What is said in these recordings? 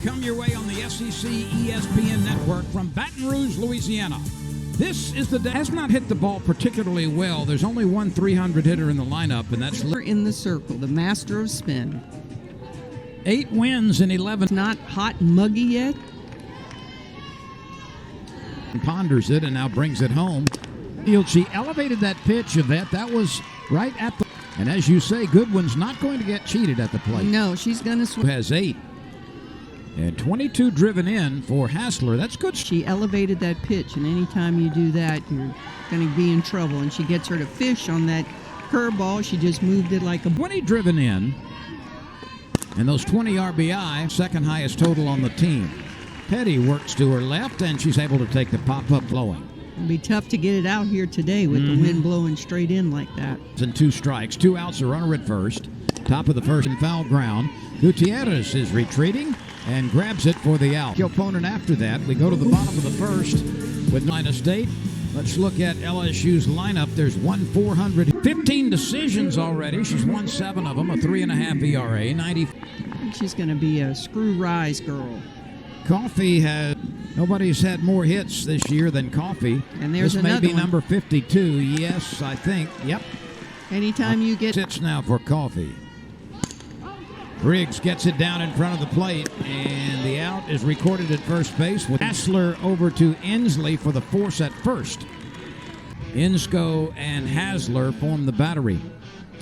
Come your way on the SEC ESPN network from Baton Rouge, Louisiana. This is the day. Has not hit the ball particularly well. There's only one 300 hitter in the lineup, and that's in the circle, the master of spin. 8 wins in 11. Not hot and muggy yet. Ponders it and now brings it home. She elevated that pitch, Yvette. That was right at the. And as you say, Goodwin's not going to get cheated at the plate. No, she's going to. Has 8. And 22 driven in for Hassler. That's good. She elevated that pitch, and anytime you do that, you're going to be in trouble. And she gets her to fish on that curveball. She just moved it like a 20 driven in. And those 20 RBI, second highest total on the team. Petty works to her left, and she's able to take the pop-up blowing. It'll be tough to get it out here today with the wind blowing straight in like that. And 2 strikes, 2 outs, a runner at first. Top of the first and foul ground. Gutierrez is retreating and grabs it for the out. The opponent after that. We go to the bottom of the first with Iowa State. Let's look at LSU's lineup. There's 15 decisions already. She's won 7 of them, a 3.5 ERA, 90. She's going to be a screw rise girl. Coffee nobody's had more hits this year than Coffee. And there's this another may be one. number 52. Yes, I think. Yep. Anytime you get sits now for Coffee. Briggs gets it down in front of the plate, and the out is recorded at first base with Hassler over to Inslee for the force at first. Insko and Hassler form the battery.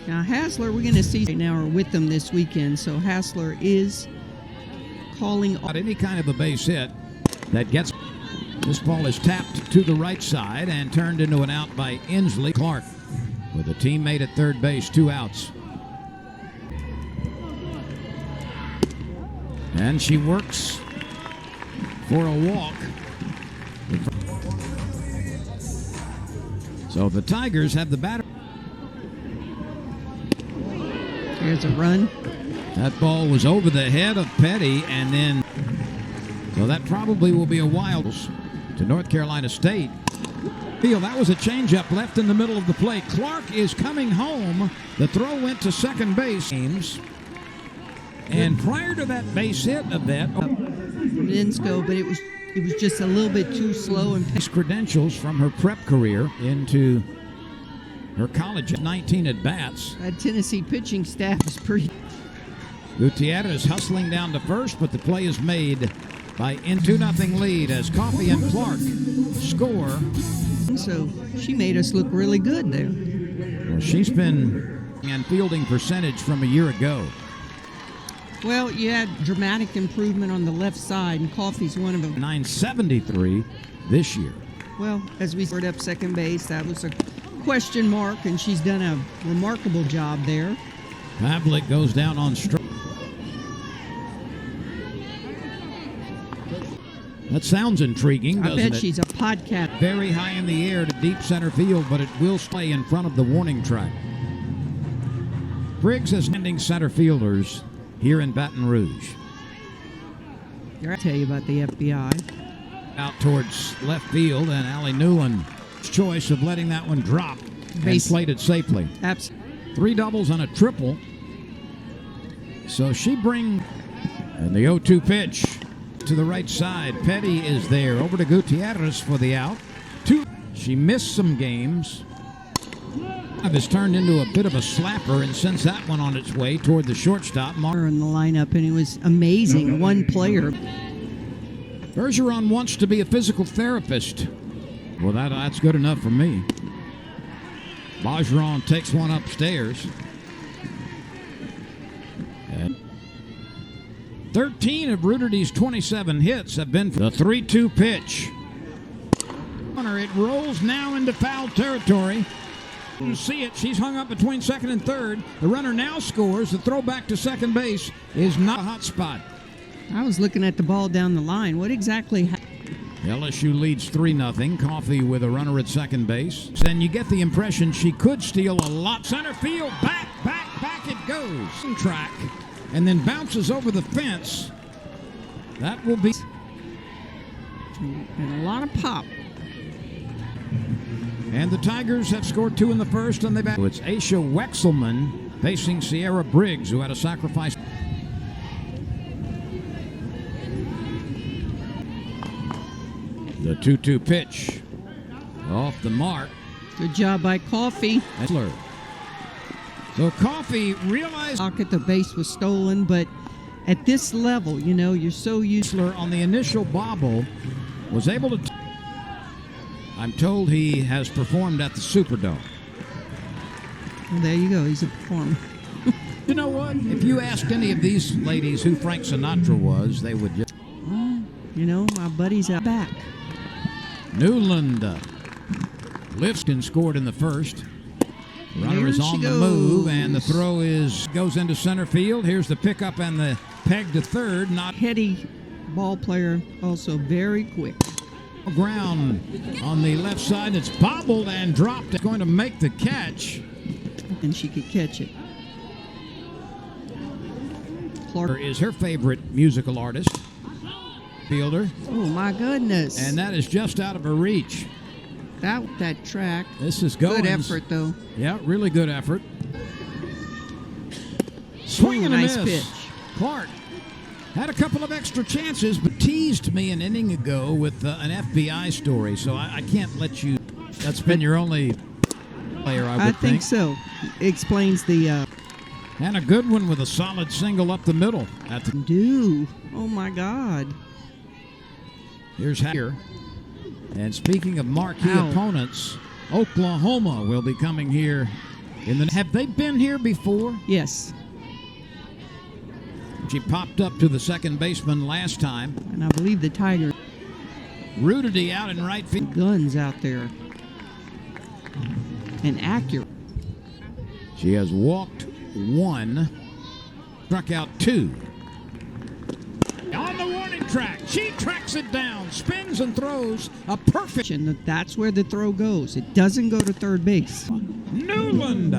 Now Hassler, we're going to see right now are with them this weekend, so Hassler is calling Not any kind of a base hit that gets. This ball is tapped to the right side and turned into an out by Inslee. Clark with a teammate at third base, 2 outs. And she works for a walk. So the Tigers have the batter. There's a run. That ball was over the head of Petty, and then so that probably will be a wild to North Carolina State. That was a changeup left in the middle of the plate. Clark is coming home. The throw went to second base. And prior to that base hit of that, Insko, but it was just a little bit too slow. And his credentials from her prep career into her college at 19 at bats. That Tennessee pitching staff is pretty. Gutierrez hustling down to first, but the play is made by 2-0 lead as Coffey and Clark score. So she made us look really good there. Well, she's been in fielding percentage from a year ago. Well, you had dramatic improvement on the left side, and Coffey's one of them. .973 this year. Well, as we scored up second base, that was a question mark, and she's done a remarkable job there. Pavlik goes down on strike. That sounds intriguing, doesn't it? I bet she's a podcast. Very high in the air to deep center field, but it will stay in front of the warning track. Briggs is standing center fielders here in Baton Rouge. I'll tell you about the FBI. Out towards left field, and Allie Newland's choice of letting that one drop and played it safely. Absolutely. 3 doubles and a triple. So she brings, and the 0-2 pitch to the right side. Petty is there. Over to Gutierrez for the out. 2. She missed some games. Has turned into a bit of a slapper and sends that one on its way toward the shortstop. In the lineup, and it was amazing. One player. Bergeron wants to be a physical therapist. Well, that's good enough for me. Bergeron takes one upstairs. And 13 of Rudity's 27 hits have been for the 3-2 pitch. It rolls now into foul territory. You see it. She's hung up between second and third. The runner now scores. The throw back to second base is not a hot spot. I was looking at the ball down the line. What exactly LSU leads 3-0. Coffey with a runner at second base. Then you get the impression she could steal a lot. Center field, back it goes. Track, and then bounces over the fence. That will be. And a lot of pop. And the Tigers have scored 2 in the first, and they back. It's Aisha Wexelman facing Sierra Briggs, who had a sacrifice. The 2-2 pitch off the mark. Good job by Coffee. So Coffee realized The base was stolen, but at this level, you know, you're so used on the initial bobble was able to. I'm told he has performed at the Superdome. Well, there you go. He's a performer. You know what? If you asked any of these ladies who Frank Sinatra was, they would just. You know, my buddy's out back. Newland lifts and scored in the first. Runner is on the move, and the throw goes into center field. Here's the pickup and the peg to third. Not heady ball player, also very quick. Ground on the left side. It's bobbled and dropped. It's going to make the catch. And she could catch it. Clark is her favorite musical artist. Fielder. Oh, my goodness. And that is just out of her reach. That track. This is going. Good effort, though. Yeah, really good effort. Swing and a nice miss. Pitch. Clark had a couple of extra chances, but teased me an inning ago with an FBI story, so I can't let you. That's been your only player, I would think. I think so. Explains the. And a good one with a solid single up the middle. Oh, my God. Here's Hager. And speaking of marquee opponents, Oklahoma will be coming here. Have they been here before? Yes. She popped up to the second baseman last time. And I believe the Tigers. Rudity out in right field. Guns out there. And accurate. She has walked 1, struck out 2. On the warning track, she tracks it down, spins and throws a perfect. And that's where the throw goes. It doesn't go to third base. Newland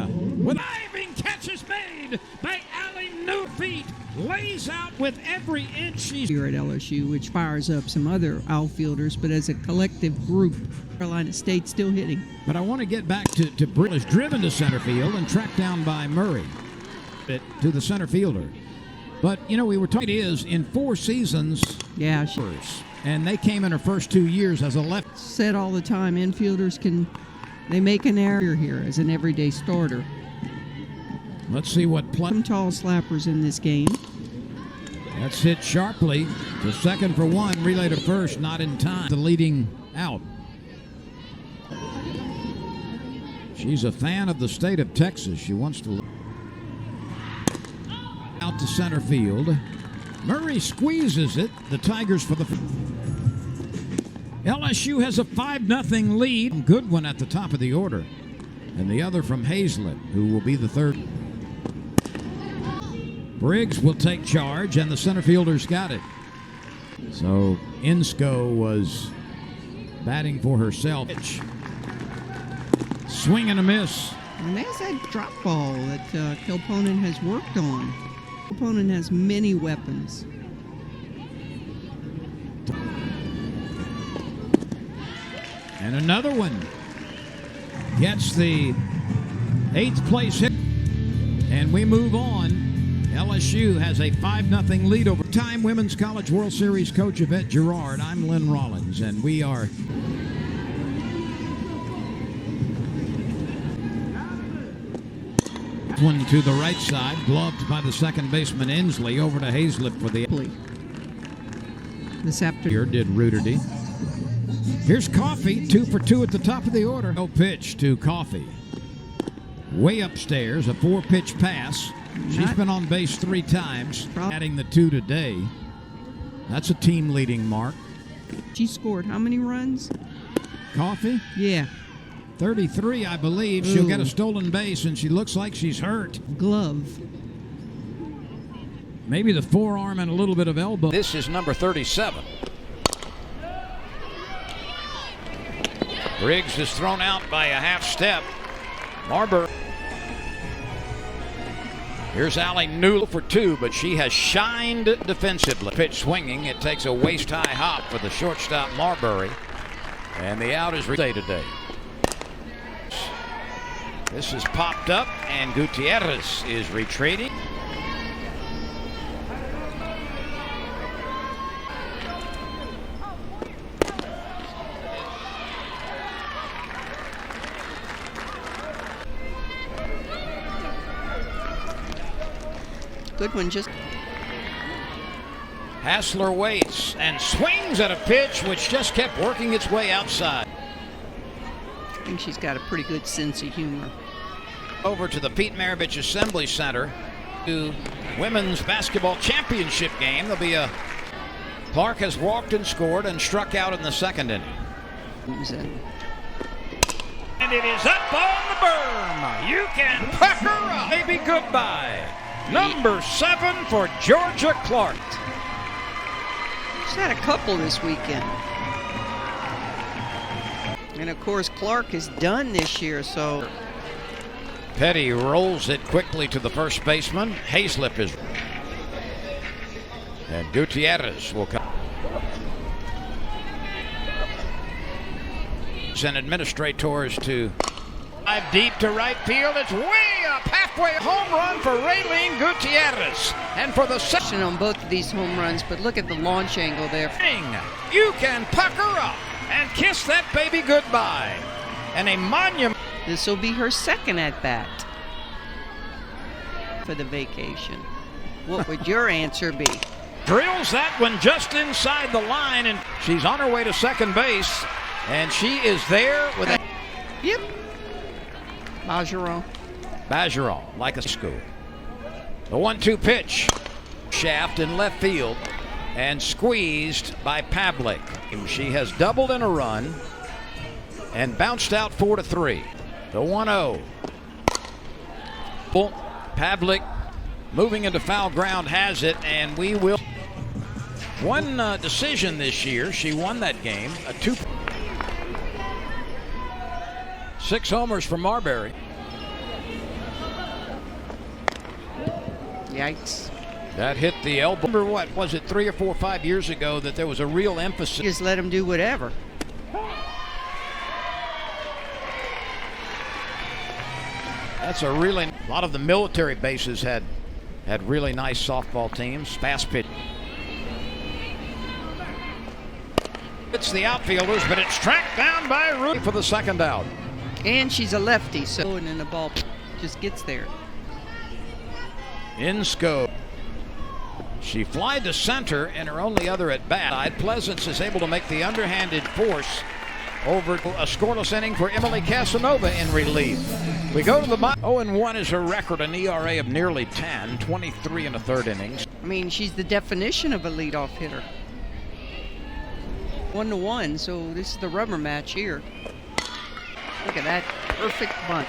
with diving catches made by Allie Newland. Feet lays out with every inch she's here at LSU, which fires up some other outfielders, but as a collective group, Carolina State still hitting. But I want to get back to Brill is driven to center field and tracked down by Murray to the center fielder. But, you know, we were talking in 4 seasons. Yeah, and they came in her first 2 years as a left. Said all the time, infielders they make an error here as an everyday starter. Let's see what play. Some tall slappers in this game. That's hit sharply to second for 1, relay to first, not in time. The leading out. She's a fan of the state of Texas. She wants to out to center field. Murray squeezes it. The Tigers for the LSU has a 5-0 lead. Good one at the top of the order, and the other from Hazlett, who will be the third. Briggs will take charge, and the center fielder's got it. So Insko was batting for herself. Swing and a miss. And there's that drop ball that Kilponen has worked on. Kilponen has many weapons. And another one gets the 8th place hit. And we move on. LSU has a 5-0 lead over time Women's College World Series coach Yvette Girard. I'm Lynn Rollins, and we are one to the right side, gloved by the second baseman Inslee. Over to Hazlett for the this afternoon. Here did Rudity. Here's Coffee, 2 for 2 at the top of the order. No pitch to Coffee. Way upstairs, a 4-pitch pass. She's been on base 3 times, adding the 2 today. That's a team leading mark. She scored how many runs? Coffee? Yeah. 33, I believe. She'll get a stolen base, and she looks like she's hurt. Glove. Maybe the forearm and a little bit of elbow. This is number 37. Briggs is thrown out by a half step. Marbury. Here's Allie Newell for 2, but she has shined defensively. Pitch swinging. It takes a waist-high hop for the shortstop Marbury. And the out is today. This is popped up, and Gutierrez is retreating. Good one, just. Hassler waits and swings at a pitch which just kept working its way outside. I think she's got a pretty good sense of humor. Over to the Pete Maravich Assembly Center to women's basketball championship game. There'll be a Clark has walked and scored and struck out in the second inning. And it is up on the berm. You can pucker up. Maybe goodbye. Number 7 for Georgia Clark. She's had a couple this weekend. And of course, Clark is done this year, so. Petty rolls it quickly to the first baseman. Hayslip is. And Gutierrez will come. And administrators to dive deep to right field. It's way up, halfway home run for Raylene Gutierrez. And for the second On both of these home runs, but look at the launch angle there. You can pucker up and kiss that baby goodbye. And a monument. This will be her second at bat for the vacation. What would your answer be? Drills that one just inside the line, and she's on her way to second base. And she is there with a. Yep. Bajeron, like a school. The 1-2 pitch. Shaft in left field. And squeezed by Pavlik. She has doubled in a run. And bounced out 4-3. The 1-0. Pavlik moving into foul ground has it. And we will. One decision this year. She won that game. A 2. 6 homers for Marbury. Yikes. That hit the elbow. Remember what was it, 3 or 4 or 5 years ago that there was a real emphasis. Just let him do whatever. That's a lot of the military bases had really nice softball teams. Fast pitch. It's the outfielders, but it's tracked down by Rudy for the second out. And she's a lefty, so and then the ball just gets there. Insko. She flied to center in her only other at bat. Pleasance is able to make the underhanded force over a scoreless inning for Emily Casanova in relief. We go to the 0-1 is her record, an ERA of nearly 10, 23 in the third innings. I mean, she's the definition of a leadoff hitter. 1-1, so this is the rubber match here. Look at that perfect bunt.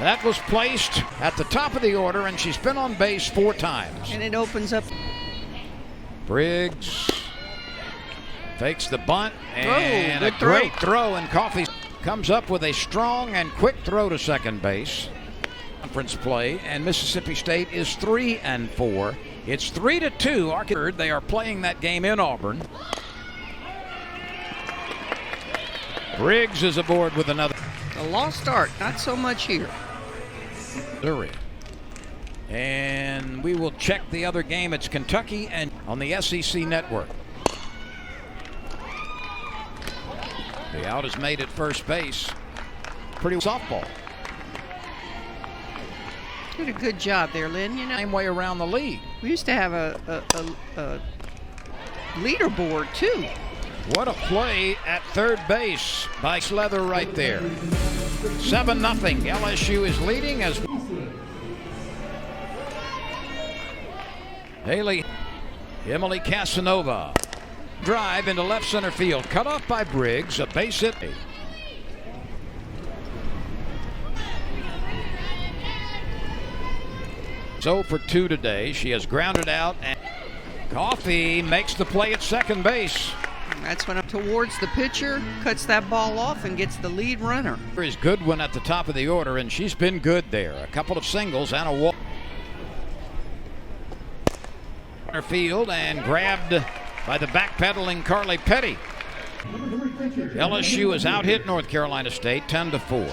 That was placed at the top of the order, and she's been on base 4 times. And it opens up. Briggs fakes the bunt, and a great throw, and Coffey comes up with a strong and quick throw to second base. Conference play, and Mississippi State is 3-4. It's 3-2. They are playing that game in Auburn. Briggs is aboard with another. A lost start, not so much here. Missouri. And we will check the other game. It's Kentucky and on the SEC network. The out is made at first base. Pretty softball. Did a good job there, Lynn. You know, Same way around the league. we used to have a leaderboard too. What a play at third base by Slether right there. 7-0. LSU is leading as Haley. Emily Casanova. Drive into left center field. Cut off by Briggs. A base hit. So for 2 today. She has grounded out, and Coffey makes the play at second base. That's when up towards the pitcher, cuts that ball off and gets the lead runner. There is Goodwin at the top of the order, and she's been good there. A couple of singles and a walk. Field and grabbed by the backpedaling Carly Petty. LSU has out-hit North Carolina State 10-4.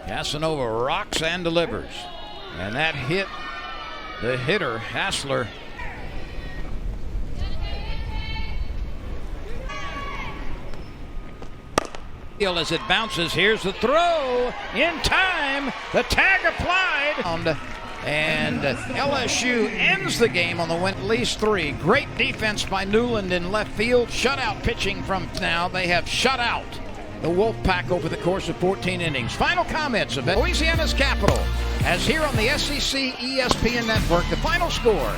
Casanova rocks and delivers. And that hit the hitter, Hassler. As it bounces, here's the throw in time. The tag applied. And LSU ends the game on the win, at least 3. Great defense by Newland in left field. Shutout pitching from now. They have shut out the Wolfpack over the course of 14 innings. Final comments of Louisiana's Capital as here on the SEC ESPN Network. The final score.